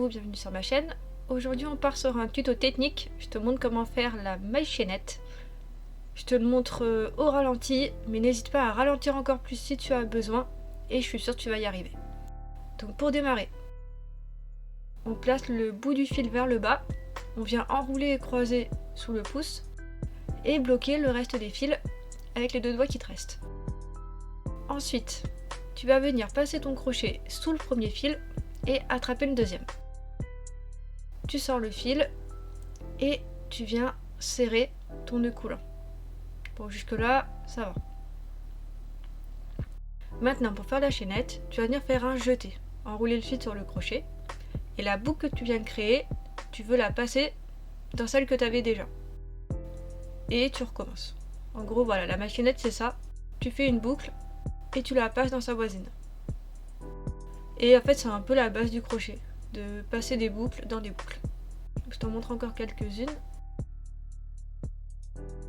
Hello, bienvenue sur ma chaîne. Aujourd'hui on part sur un tuto technique, je te montre comment faire la maille chaînette. Je te le montre au ralenti, mais n'hésite pas à ralentir encore plus si tu as besoin, et je suis sûre que tu vas y arriver. Donc pour démarrer, on place le bout du fil vers le bas, on vient enrouler et croiser sous le pouce, et bloquer le reste des fils avec les deux doigts qui te restent. Ensuite, tu vas venir passer ton crochet sous le premier fil et attraper le deuxième. Tu sors le fil et tu viens serrer ton nœud coulant. Bon, jusque là, ça va. Maintenant, pour faire la chaînette, tu vas venir faire un jeté, enrouler le fil sur le crochet, et la boucle que tu viens de créer, tu veux la passer dans celle que tu avais déjà. Et tu recommences. En gros, voilà, la chaînette c'est ça. Tu fais une boucle et tu la passes dans sa voisine. Et en fait, c'est un peu la base du crochet, de passer des boucles dans des boucles. Je t'en montre encore quelques-unes.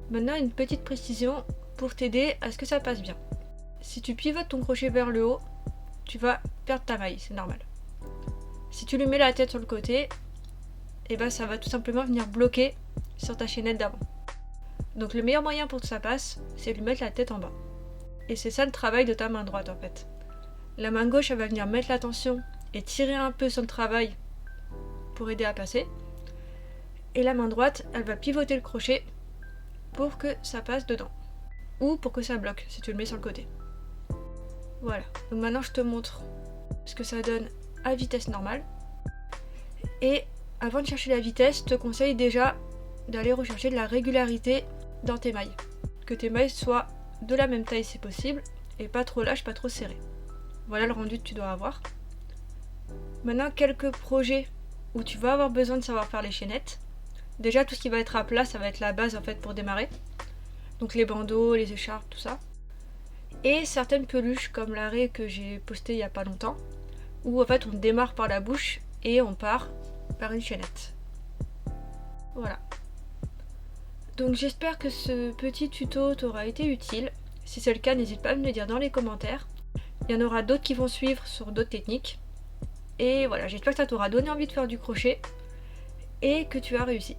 Maintenant, une petite précision pour t'aider à ce que ça passe bien. Si tu pivotes ton crochet vers le haut, tu vas perdre ta maille, c'est normal. Si tu lui mets la tête sur le côté, et ben ça va tout simplement venir bloquer sur ta chaînette d'avant. Donc le meilleur moyen pour que ça passe, c'est de lui mettre la tête en bas. Et c'est ça le travail de ta main droite en fait. La main gauche, elle va venir mettre la tension et tirer un peu sur le travail pour aider à passer. Et la main droite, elle va pivoter le crochet pour que ça passe dedans. Ou pour que ça bloque, si tu le mets sur le côté. Voilà. Donc maintenant, je te montre ce que ça donne à vitesse normale. Et avant de chercher la vitesse, je te conseille déjà d'aller rechercher de la régularité dans tes mailles. Que tes mailles soient de la même taille si possible, et pas trop lâches, pas trop serrées. Voilà le rendu que tu dois avoir. Maintenant, quelques projets où tu vas avoir besoin de savoir faire les chaînettes. Déjà, tout ce qui va être à plat, ça va être la base en fait pour démarrer. Donc les bandeaux, les écharpes, tout ça. Et certaines peluches comme l'arrêt que j'ai posté il y a pas longtemps, où en fait on démarre par la bouche et on part par une chaînette. Voilà. Donc j'espère que ce petit tuto t'aura été utile. Si c'est le cas, n'hésite pas à me le dire dans les commentaires. Il y en aura d'autres qui vont suivre sur d'autres techniques. Et voilà, j'espère que ça t'aura donné envie de faire du crochet et que tu as réussi.